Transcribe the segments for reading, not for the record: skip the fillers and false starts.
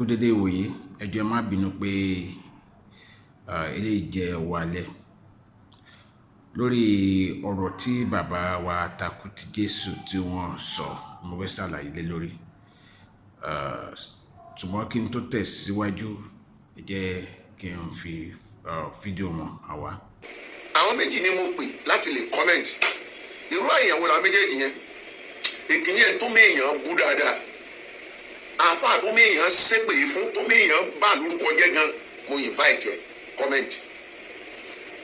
Kú dédé ìwòyí, ẹ jọ̀ọ́ ẹ má bínú pé eléyìí jẹ́ ọwọ́ alẹ́ lórí ọ̀rọ̀ tí bàbá wa Taku ti Jésù tí wọ́n sọ mo fẹ́ ṣàlàyé lé lórí. Ṣùgbọ́n kí n tó tẹ̀síwájú ẹ jẹ́ kí n fi fídíò wọn àwa. Àwọn méjì ni mo pè láti lè kọ́mẹ̀ntì irú àyẹ̀wò làwọn méjèèjì yẹn. Ìkíní ẹ̀ tó méèyàn bú dáadáa, àáfàá tó méèyàn ṣépè fún, tó méèyàn bá lórúkọ jẹ́ gan, mo invite ẹ kọ́mẹ̀ntì.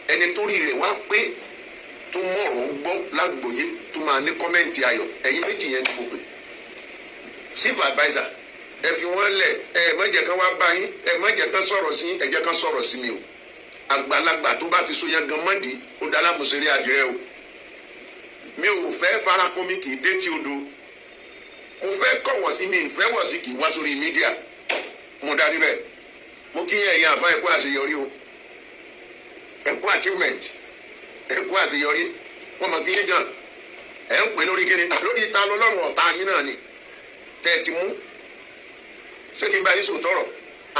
Ẹni tó rí rẹ̀ wá pé tó mọ̀rọ̀ gbọ́ lágbòye tó máa ní kọ́mẹ̀ntì ayọ̀, ẹ̀yin méjì yẹn ni mo pè. Chief adviser, ẹ fi wọ́n lẹ̀, ẹ má jẹ́ kán wá bá yín, ẹ má jẹ́ kán sọ̀rọ̀ sí yín, ẹ jẹ́ kán sọ̀rọ̀ sí mi o. Àgbàlagbà tó bá ti so yẹn gan mọ́dì ó dá lámùsírí àdìrẹ́ o. Mi ò fẹ́ farakun mi kì í dé tí odò. Mo fẹ́ kọ̀ wọ́n sí mi ìfẹ́ wọ̀ sí kì í wá sórí mídíà. Mo darí bẹ́ẹ̀. Mo kí ẹ̀yin àfa ẹ̀kú àṣeyọrí o. Ẹ̀kú achievement. Ẹ̀kú àṣeyọrí. Wọ́n mọ̀ kí yín gan. Ẹ̀ ń pè lórí kíni? Lórí ìta lọ́lọ́run ọ̀tá yín náà ni. Tẹ́ ẹ ti mú. Ṣé kí n bá yín sòtọ́rọ̀?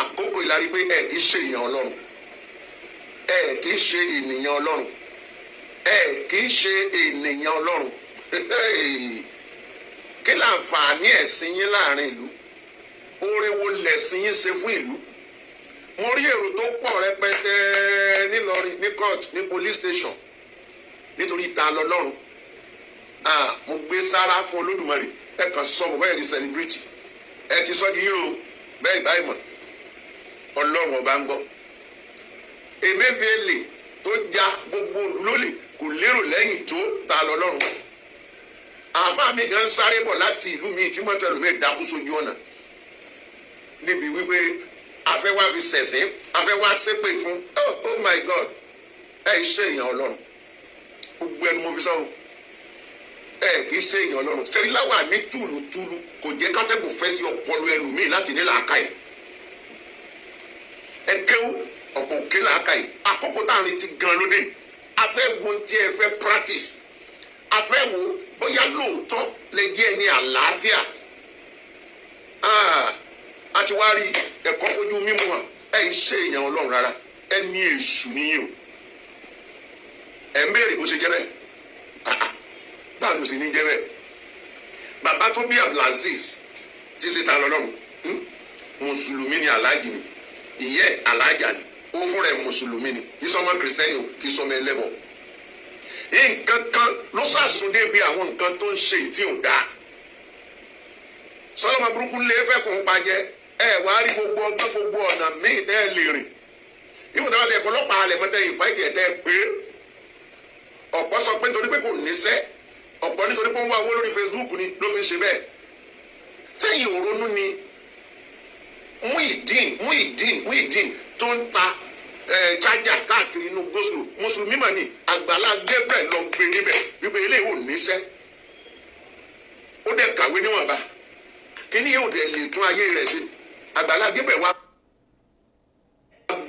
Àkókò ìlarí pé ẹ kì í ṣe èèyàn Ọlọ́run. Ẹ kì í ṣe ènìyàn Ọlọ́run. Ẹ kì í ṣe ènìyàn Ọlọ́run. Kí láǹfààní ẹ̀sìn yín láàrin ìlú? Oore wo lẹ̀sìn yín ṣe fún ìlú? Mo rí èrò tó pọ̀ rẹpẹtẹ nílọrin, ní court, ní police station nítorí ìta lọ́lọ́run. Mo gbé sára fún Olódùmarè. Ẹ kàn sọ bọ̀ bẹ́ẹ̀ di celebrity. Ẹ ti sọ di hero bẹ́ẹ̀ báyìí mọ̀. Ọlọ́run ọba ń gbọ́. Emefiele tó já gbogbo olólè kò lérò lẹ́yìn tó ta lọ́lọ́run. Àáfàá mi gan sáré bọ̀ láti ìlú mi tí mọ́tò ẹlòmíì dákú sójú ọ̀nà níbi wípé afẹ́ wá fi ṣẹ̀sìn, afẹ́ wá ṣépè fún. Oh my God, ẹ ṣe èèyàn Ọlọ́run. Gbogbo ẹnu mo fi sọ ẹ kì í ṣe èèyàn Ọlọ́run. Ṣé láwà ní túlùtúlù kò jẹ́ kátẹ́gùn fẹ́ sí ọpọlọ ẹlòmíì láti ní làákàyè. Ẹ kéwú ọ̀pọ̀ òkè làákàyè. Àkókò tá à ń retí gan lóde. Afẹ́ wo tí ẹ fẹ́ practice. Afẹ́ wo bóyá lóòótọ́ lè jẹ́ ẹni àlàáfíà. A ti wá rí ẹ̀kọ́ fojú mímú hàn. Ẹ ń ṣe èèyàn Ọlọ́run rárá. Ẹ ní èṣù níyìn o. Ẹ ń béèrè bó ṣe jẹ́ bẹ́ẹ̀. Báwo ló sì ní jẹ́ bẹ́ẹ̀? Bàbá tó bí Abdulaziz ti ṣe ta lọ́lọ́run. Mùsùlùmí ni aláàjì ni. Ìyẹ́ aláàjà ni. Ó fúnra ẹ̀ Mùsùlùmí ni. Kì í sọmọ kìrìsìtẹ́nì o, kì í sọmọ ẹlẹ́bọ. Nǹkan kan ló ṣàsúndé bí àwọn nǹkan tó ń ṣe tí ò dáa. Sọlọ́mọ burúkú lé fẹ́ kó ń pajẹ́. Ẹ wá rí gbogbo ọgbọ́n gbogbo ọ̀nà míì tẹ́ ẹ lè rìn. Ìmọ̀ tẹ́wọ́ tẹ ọlọ́pàá alẹ̀ mọ́tẹ́ ìfáìtì ẹ̀ tẹ́ ẹ pé. Ọ̀pọ̀ sọ pé nítorí pé kò níṣẹ́. Ọ̀pọ̀ nítorí pé ó ń wá owó lórí Facebook ni ló fi ń ṣe bẹ́ẹ̀. Sẹ́yìn òrónú ni Muideen tó ń ta chájà káàkiri inú goslo Mùsùlùmí mà ní Àgbàlá Gabriel lọ gbé níbẹ̀ wípé eléyìí ò níṣẹ́. Ó dẹ̀ kàwé níwọ̀nba. Kíní yóò dẹ̀ lè tún ayé rẹ̀ ṣe. Àgbàlá Gabriel wá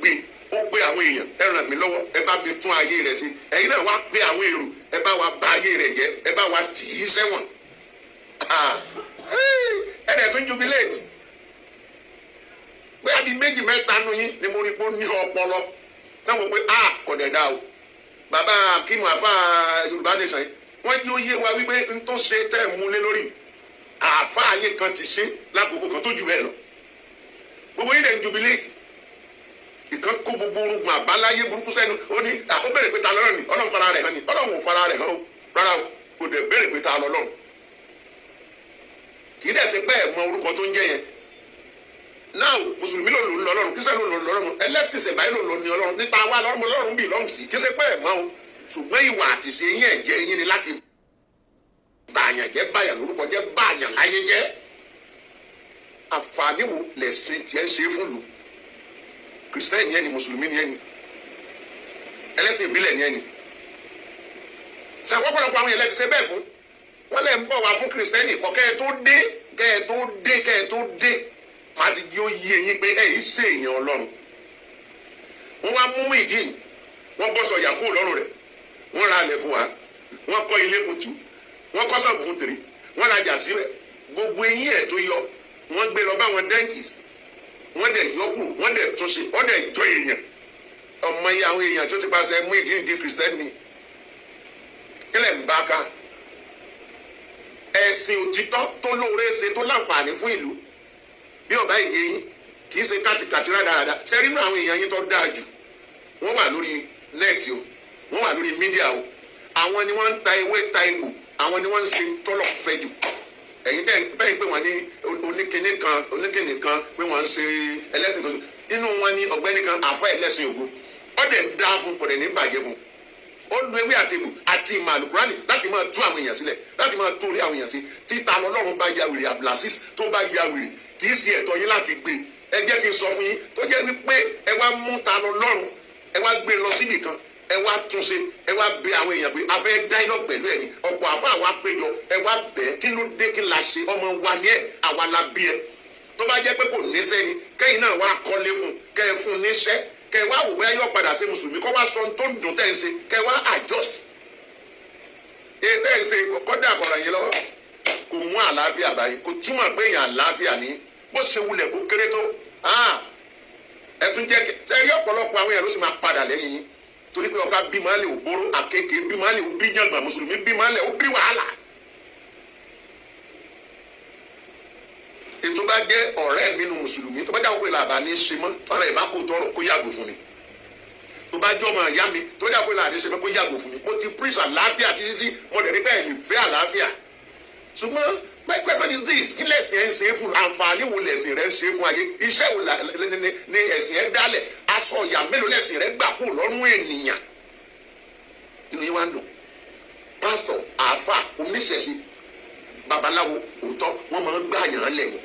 gbé ó pé àwọn èèyàn ẹ ràn mí lọ́wọ́ ẹ bá mi tún ayé rẹ̀ ṣe. Ẹ̀yin náà wá pé àwọn èrò ẹ bá wa bà ayé rẹ̀ jẹ́ ẹ bá wa tì í sẹ́wọ̀n. Ẹ dẹ̀ tún jubilate. Bóyá bíi méjì mẹ́ta nu yín ni mo rí pé ó ní ọpọlọ. Táwọn pé kò dẹ̀ dá o. Bàbá Akímù àfa Yorùbá nation yìí wọ́n jí ó yé wa wípé n tó ṣe tẹ́ mú lé lórí. Àfa ayé kan ti ṣe lákòókò kan tó jù bẹ́ẹ̀ lọ. Gbogbo yín dẹ̀ ń jubilate. Ìkan kó gbogbo orúgbìn àbáláyé burúkú sẹ́nu. Ó ní ó bẹ̀rẹ̀ pé ta lọ́rọ̀ ni Ọlọ́run fara rẹ̀ hàn ni Ọlọ́run ò fara rẹ̀ hàn o rárá o kò dẹ̀ bẹ̀rẹ̀ pé ta lọ́lọ́run. Kì í dẹ̀ ṣe pé ẹ̀ mọ orúkọ tó ń jẹ́ yẹn. Now Mùsùlùmí ló ń lọ Ọlọ́run, Kírísítẹ́nì ló ń lọ Ọlọ́run, ẹlẹ́sìn ìṣẹ̀báyé ló ń lọ ní Ọlọ́run, níta wá Ọlọ́run bí lọ́hùn sí, kí ṣe pé ẹ̀ mọ́ o, ṣùgbọ́n ìwà àti ṣe yín ẹ̀jẹ̀ yín ni láti bàyàn jẹ́ bàyàn lórúkọ jẹ́ bàyàn láyé jẹ́. Àǹfààní wo lẹ̀sìn tiẹ̀ ṣe fún lu? Kírísítẹ́nì yẹn ni Mùsùlùmí ni yẹn ni, ẹlẹ́sìn ìbílẹ̀ ni yẹn ni. Ṣé ọ̀pọ̀lọpọ̀ àwọn yẹn lẹ ti ṣe bẹ́ẹ̀ fún? Wọ́n lẹ̀ ń bọ̀ wá fún Kírísítẹ́nì kọ́ kẹ́ ẹ tó dé. Màá ti jí ó yé eyín pé ẹ̀yin ṣe èèyàn Ọlọ́run. Wọ́n wá mú Muideen, wọ́n bọ́ sọ̀yà kúrò lọ́rùn rẹ̀, wọ́n ra alẹ̀ fún wa, wọ́n kọ́ ilé fún 2, wọ́n kọ́ sọ̀bù fún 3, wọ́n rajà síbẹ̀. Gbogbo eyín ẹ̀ tó yọ, wọ́n gbé lọ bá wọn dentist. wọ́n dẹ̀ yọkù wọ́n dẹ̀ túnṣe wọ́n dẹ̀ jọ èèyàn ọmọ yìí àwọn èèyàn tó ti pàṣẹ mú ìdí kìrìsìtẹ́nì kílẹ̀ ń bá ká ẹ̀sìn òtítọ́ tó lóore ṣe tó láǹfààní fún ìlú bí ọba ìyè yín kì í ṣe kàtìkàtì rádaràda sẹ́rí nínú àwọn èèyàn yín tó dáa jù wọ́n wà lórí nẹ́ẹ̀tì o wọ́n wà lórí mídíà o àwọn ni wọ́n ń ta ewé ta egbò àwọn ni wọ́n ń ṣe tọ́lọ̀ fẹ́ jù ẹ̀yin tẹ́yìn pé wọ́n ní oníkìní kan pé wọ́n ń ṣe ẹlẹ́sìn tó nínú wọn ní ọ̀gbẹ́ni kan àfọ ẹlẹ́sìn ògo ó dẹ̀ ń dá fún kò dẹ̀ ní bàjẹ́ fún ó lu ewé àti egbò àti ìmọ̀ àlùkùránì láti máa tú àwọn èèyàn sílẹ̀ láti máa tú orí àwọn èèyàn sí títa lọ́lọ́run bá ya wèrè abdulaziz tó bá ya wèrè kì í ṣe ẹ̀tọ́ yín láti gbé ẹ jẹ́ kí n sọ fún yín tó jẹ́ wípé ẹ wá mú ta lọ́lọ́run ẹ wá gbé lọ síbì kan ẹ wá túnṣe ẹ wá bẹ àwọn èèyàn pé a fẹ́ dáínà pẹ̀lú ẹ̀ ní ọ̀pọ̀ àfa àwa péjọ ẹ wá bẹ̀ kí ló dé kí la ṣe ọmọ wa ní ẹ̀ àwa la bí ẹ tó bá jẹ́ pé kò níṣẹ́ ni kẹ́yìn náà wá kọ́lé fún kẹ́ ẹ fún níṣẹ́ kẹ́ ẹ wá wò bóyá yóò padà sí mùsùlùmí kọ́ wá sọ tó ń dùn tẹ́ ẹ ṣe kẹ́ ẹ wá adjust ètò ẹ̀ ṣe kọ́dà kọ̀ọ̀rọ̀ yín lọ́wọ́ kò mú àlàáfíà báyìí kò túmọ̀ pé èèyàn àlàáfíà ní bó ṣe wulẹ̀ kó kéré tó ẹ tún jẹ́ sẹ́rí ọ̀pọ̀lọpọ̀ àwọn èèyàn ló sì máa padà lẹ́yìn yín torí pé ọba bí màálì ò bóró àkekè bí màálì ò bí jàngbà mùsùlùmí bí màálì ò bí wàhálà. ètò bá jẹ́ ọ̀rẹ́ mi nu mùsùlùmí tó bá jáwọ́ pé làbà ní í ṣe mọ́ ọ̀rẹ́ ìbá kò tọrọ kó yàgò fún mi tó bá jọ́ ọmọ ìyá mi tó jáwọ́ pé làbà ní í ṣe mọ́ kó yàgò fún mi mo ti pírísì àlàáfíà títí tí mo dẹ̀ rí bẹ́ẹ̀ ní fẹ́ àlàáfíà ṣùgbọ́n my question is this kí lẹ̀sìn ẹ̀ ń ṣe é fún àǹfààní wo lẹ̀sìn rẹ̀ ń ṣe é fún ayé iṣẹ́ wo ni ẹ̀sìn ẹ̀ dálẹ̀ aṣọ ìyà mélòó lẹ̀sìn rẹ̀ gbà kú lọ́rùn ènìyàn inú yín wá ń dùn pásítọ̀ àáfà oníṣẹ̀ṣe babaláwo òótọ́ wọ́n máa ń gbà yàn án lẹ́yìn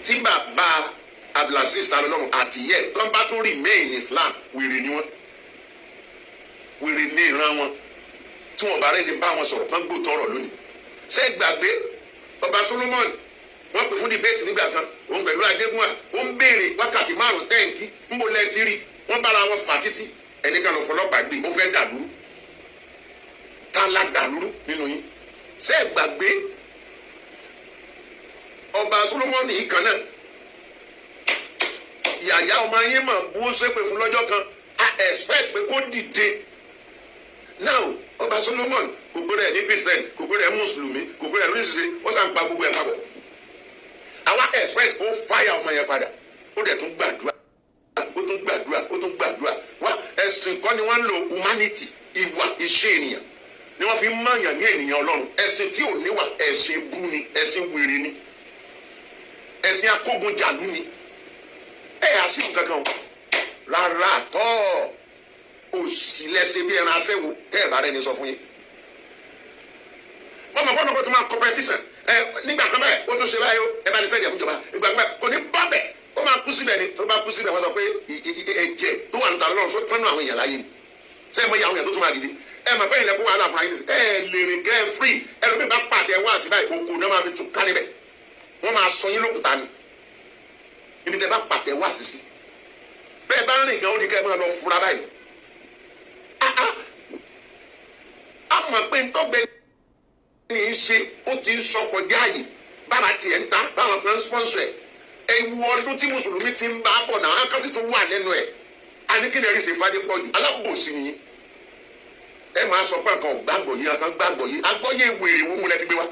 tí bàbá abdulaziz ta lọ́rùn àtìyẹ́ tó ń bá tún remain Islam wèrè ni wọ́n wèrè ní ìran wọn tí wọ́n bá rẹ̀ ní bá wọn sọ̀rọ̀ kán gbóòtọ́ ọ̀rọ̀ lónìí ṣé gbàgbé ọba Solomon wọ́n pè fún debate nígbà kan òun pẹ̀lú adégúnwà ó ń béèrè wákàtí 5 tẹ́ǹkì ń bò lẹ́ẹ̀tì rí wọ́n bára wọn fà títí ẹnìkan lọ fọlọ́pàá gbé ó fẹ́ dàlúrú tá la dàlúrú nínú yín ṣé gbàgbé ọba Solomon yìí kan náà yàyà ọmọ yín mà bú ó ṣépè fún lọ́jọ́ kan a expect pé kó dìde now ọba Solomon kò gbọ́dọ̀ ẹ̀ ní Christian kò gbọ́dọ̀ ẹ̀ mùsùlùmí kò gbọ́dọ̀ ẹ̀ lóṣìṣẹ́ ó sàn pa gbogbo ẹ̀ papọ̀ àwa expect kó fáyà ọmọ yẹn padà ó dẹ̀ tún gbàdúrà ó tún gbàdúrà wá ẹ̀sìn kọ́ ni wọ́n ń lo humanity ìwà ìṣe ènìyàn ni wọ́n fi ń mọ̀yàn ní ènìyàn Ọlọ́run ẹ̀sìn tí ò níwà ẹ̀sìn bú ni ẹ̀sìn wèrè ni ẹ̀sìn akógunjàlú ni àṣìkò kankan rárá tọ́ òsì lẹ́sẹ̀ bí ẹran aṣẹ́wó tẹ́ ẹ̀ bá rẹ̀ ní sọ fún yín. wọ́n mọ̀ gbọ́dọ̀ kó tó máa competition nígbà kan bẹ́ẹ̀ ó tún ṣe báyìí ẹ bá ní sẹ́ẹ̀dì ẹ̀fúnjọba ìgbà kan bẹ́ẹ̀ kò ní bá bẹ̀ ó máa kú síbẹ̀ ni tó bá kú síbẹ̀ wọ́n sọ pé ẹ̀jẹ̀ tó wà níta lọ́rùn fẹ́nu àwọn èèyàn láyé ni sẹ́ẹ̀ mọ iye àwọn èèyàn tó tún máa dìde ẹ mọ̀ pé ilẹ̀ kó wàhálà fún ayé ẹ lè rìn kẹ́ ẹ free ẹlòmíì bá pàtẹ wá sí báyìí òkú náà máa fi tún ká níbẹ̀ wọ́n máa sọ yín lókùtà ni ibi tẹ bá pàtẹ wá sí sí bẹ́ẹ̀ bá rìn gan ó di kẹ́ ẹ máa lọ fura báyìí a mọ̀ pé ntọ́gbẹ́ ní í ṣe ó ti ń sọ kọjá yìí bára tiẹ̀ ń ta báwọn kan sponsor ẹ̀ ewu ọdún tí mùsùlùmí ti ń bá bọ̀ náà akásí tó wà lẹ́nu ẹ̀ anikini ẹ̀rí ṣe fadé pọ̀ jù alábòsí ni ẹ máa sọ pé nǹkan gbàgbọ́ yìí nǹkan gbàgbọ́ yìí agbọ́yé wèrè wo múlẹ̀ ti gbé wa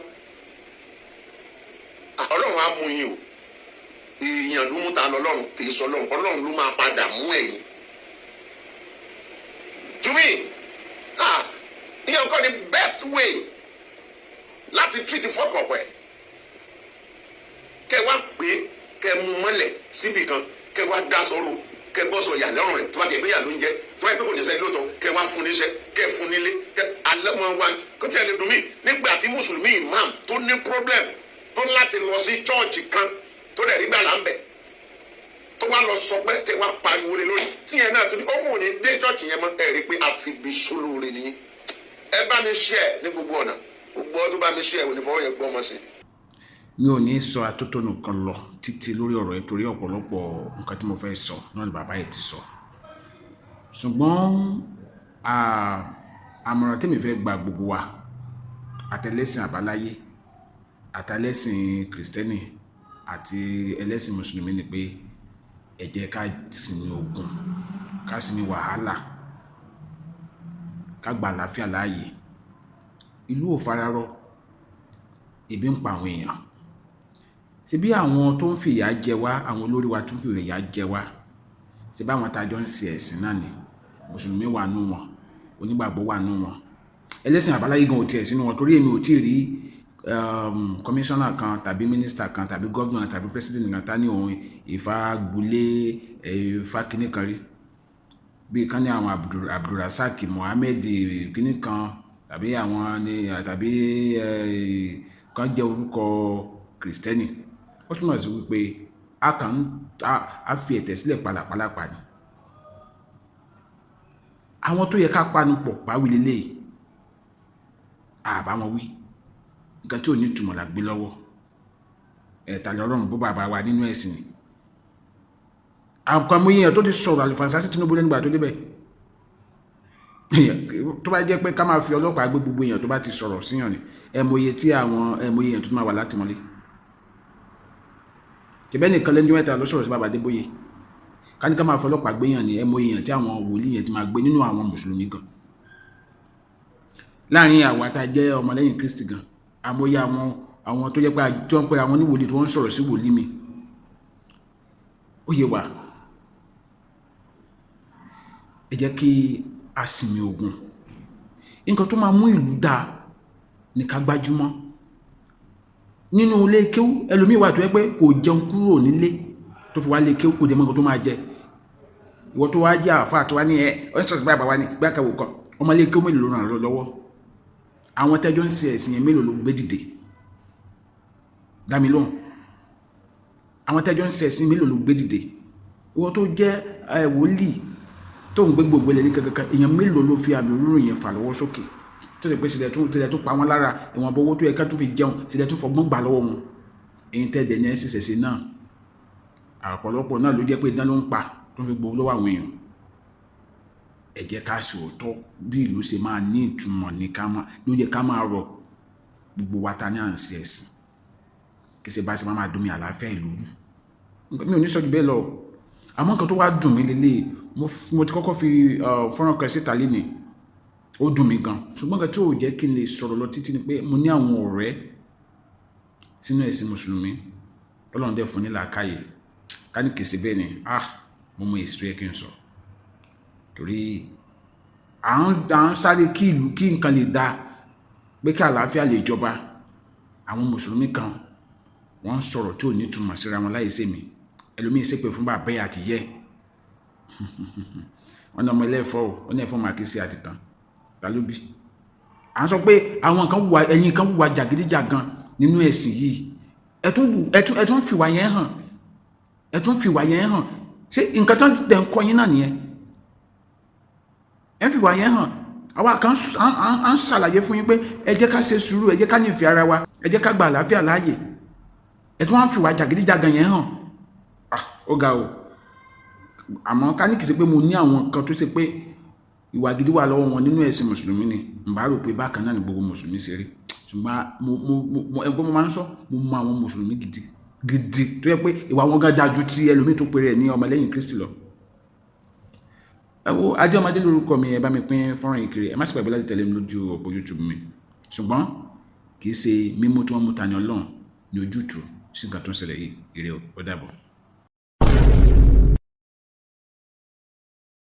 ọlọ́run á mú yín o èèyàn ló mú ta lọ́lọ́run kì í sọ ọlọ́run ló máa padà mú ẹ̀yìn to me ìyẹn kọ́ ni best way láti treat fọ́kọ̀pọ̀ ẹ̀ kẹ wá pé kẹ mú mọ́lẹ̀ síbì kan kẹ wá dá sọ́rọ̀ kẹ bọ́ sọ yà lọ́rùn rẹ̀ tó bá ti ẹ̀gbẹ́ yà ló ń jẹ́ tó bá yẹ pé kò ní sẹ́yìn lóòótọ́ kẹ wá fún níṣẹ́ kẹ fún nílé kẹ alẹ́ wọn wá kó tí ẹ lè dùn mí nígbà tí mùsùlùmí imam tó ní problem tó láti lọ sí chọ́ọ̀chì kan tó dẹ̀ rí gbàlà ń bẹ̀ tó wá lọ sọ pé tẹ wá pariwo lé lórí tíyẹn náà tó ní ọmọ òní dé chọ́ọ̀chì yẹn mọ́ ẹ rí pé àfibí sólóore nìyí ẹ bá mi share ní gbogbo ọ̀nà gbogbo ọdún bá mi share òní fọwọ́ yẹn gbọ́ ọmọ sí. mi ò ní sọ atótónu kan lọ títí lórí ọ̀rọ̀ yìí torí ọ̀pọ̀lọpọ̀ nǹkan tí mo fẹ́ sọ náà ni bàbá yìí ti sọ ṣùgbọ́n àmọ̀ràn tèmi fẹ́ gba gbogbo wa àtẹlẹ́sìn àbáláyé àtẹlẹ́sìn kìrìsìtẹ́nì àti ẹlẹ́sìn mùsùlùmí ni pé ẹ jẹ́ ká sinmi ogun, ká sinmi wàhálà, ká gba àlàáfíà láàyè. Ìlú ò fararọ, ebi ń pa àwọn èèyàn. Ṣé bí àwọn tó ń fi ìyà jẹ wá, àwọn olórí wa tó ń fi ìyà jẹ wá, ṣé bá àwọn tájọ́ ń ṣe ẹ̀sìn náà ni? Mùsùlùmí wà nú wọn, onígbàgbọ́ wà nú wọn, ẹlẹ́sìn àbáláyé gan ò tiẹ̀ sínú wọn, torí èmi ò tí ì rí kọmíṣánná kan tàbí mínísítà kan tàbí gọ́vnà tàbí pírẹsidẹ̀ntì kan tá ní òun ìfagbulé ìfa kínní kan rí, bí kan ní àwọn Abdulrasaq Mohammed kínní kan tàbí àwọn tàbí kan jẹ́ orúkọ kìrìsìtẹ́nì. Ó túmọ̀ sí wípé a fi ẹ̀tẹ̀ sílẹ̀ pàlàpàlàpà ni. Àwọn tó yẹ ká panupọ̀ pàwí lélẹ̀ àbá wọn wí, nǹkan tí ò ní ìtumọ̀ la gbé lọ́wọ́. Ẹ̀tàlẹ̀ Ọlọ́run bó bàbá wa nínú ẹ̀sìn ni. Àkànmọ́ èèyàn tó ti sọ̀rọ̀ àlùfànṣá sí Tinubu nígbà tó débẹ̀, tó bá jẹ́ pé ká máa fi ọlọ́pàá gbé gbogbo èèyàn tó bá ti sọ̀rọ̀ síyàn ni, ẹmọye èèyàn tó máa wà látìmọ́lé. Tẹ̀bẹ́ nìkan lẹ́nu mẹ́ta ló sọ̀rọ̀ sí bàbá Adébóyè, ká ní ká máa fi ọlọ́pàá gbé yàn ní ẹmọye èèyàn tí àwọn wòlíì yẹn ti máa gbé nínú àwọn mùsùlùmí gan. Láàrin àwa tá jẹ́ ọmọlẹ́yìn Kristi gan, àmọye àwọn tó jẹ́ pé àjọ ń pé àwọn oníwòlíì tó ń sọ̀rọ̀ sí wòlíì mi. Ó yé wa, ẹ jẹ́ kí a sinmi ogun. Nǹkan tó máa mú ìlú dáa ní ká gbájúmọ́. Nínú ilé kéwú ẹlòmíì wà tó yẹ pé kò jẹun kúrò nílé tó fi wá lé kéwú, kò jẹ mọ́ nǹkan tó máa jẹ. Ìwọ tó wá jẹ́ àáfàá tó wá ní ọ́sọ̀ọ̀sì bàbá wa ní gbákàwò kan, ọmọ ilé kéwú mélòó ló ràn lọ́wọ́? Àwọn tẹ́jọ́ ń ṣe ẹ̀sìn yẹn mélòó ló gbé dìde? Dá mi lóhùn. Àwọn tẹ́jọ́ ń ṣe ẹ̀sìn mélòó ló gbé dìde? Ìwọ tó jẹ́ wòlíì tó ń gbé gbogbo ilẹ̀ ní kankan, èèyàn mélòó ló fi àmì òróró yẹn fà lọ́wọ́ sókè tó ṣe pé sílẹ̀ tó pa wọ́n lára, ìwọ̀n bọ́wọ́ tó yẹ ká tó fi jẹun sílẹ̀ tó fọgbọ́n gbà lọ́wọ́ wọn. Èyí tẹ́ẹ̀dẹ̀ ní ẹ̀sìn ṣẹ̀ṣẹ̀ náà, àpọ̀lọpọ̀ náà ló jẹ́ pé idán ló ń pa tó fi gbowó lọ́wọ́ àwọn èèyàn. Ẹ jẹ́ ká sòótọ́ bí ìlú ṣe máa ní ìtumọ̀ ní ló yẹ ká máa rọ gbogbo wa ta ní à ń ṣe ẹ̀sìn, kí ṣe bá ṣe máa dùn mí àlàáfíà ìlú. Mi ò ní sọ jù bẹ́ẹ̀ lọ, àmọ́ nǹkan tó wá dùn mí lélẹ̀, mo ti kọ́kọ́ fi fọ́nrán kan síta lénìí, ó dùn mí gan, ṣùgbọ́n nǹkan tí ò jẹ́ kí n lè sọ̀rọ̀ lọ títí ni pé mo ní àwọn ọ̀rẹ́ sínú ẹ̀sìn mùsùlùmí, Ọlọ́run dẹ̀ fún ní làákàyè. Ká ní kìí ṣe bẹ́ẹ̀ ni mo mọ èsì tó yẹ kí n sọ, torí à ń sáré kí nǹkan lè dáa, pé kí àlàáfíà lè jọba. Àwọn mùsùlùmí kan wọ́n ń sọ̀rọ̀ tí ò ní túmọ̀ síra wọn láyé sèmi. Ẹlòmíì ṣépè fún bàbá ẹ̀ àti yẹ́ wọ́n ní ọmọ ilé ẹ̀fọ́ ó ní ẹ̀fọ́ màkì sí àti tàn, ta ló bí? À ń sọ pé àwọn ẹ̀yin kan wùwà jàgídíjàgan nínú ẹ̀sìn yìí, ẹ tún fìwà yẹn hàn. Ṣé nǹkan tó ń tẹ̀ ń kọ́ yín náà nìyẹn? Ẹ fìwà yẹn hàn. Àwa kan à ń ṣàlàyé fún yín pé ẹ jẹ́ ká ṣe sùúrù, ẹ jẹ́ ká nífẹ̀ẹ́ ara wa, ẹ jẹ́ ká gba àlàáfíà láàyè, ẹ tún wá ń fìwà jàgídíjàgan yẹn hàn. Ó ga o. Àmọ́ ká ní kìí ṣe pé mo ní àwọn kan tó ṣe pé ìwà gidi wà lọ́wọ́ wọn nínú ẹ̀sìn mùsùlùmí ni, n bá rò pé bákan náà ni gbogbo mùsùlùmí ṣe rí. Ṣùgbọ́n ẹgbẹ́ mo máa ń sọ, mo mọ àwọn mùsùlùmí gidi tó yẹ pé ìwà wọn gan dájú tí ẹlòmíì tó pèrè ní ọmọlẹ́yìn Kristi lọ. Ẹ wo Adé Ọmọdé lórúkọ mi, ẹ bá mi pín fọ́nrán yìí kiri, ẹ má sì gbàgbé láti tẹ̀lé mi lójú òpó YouTube mi. Ṣùgbọ́n kì í ṣe mímú tí wọ́n mú Tani Ọlọ́run ní ojútùú sí nǹkan tó ń ṣẹlẹ̀ yìí. Ire o, ó dàbọ̀.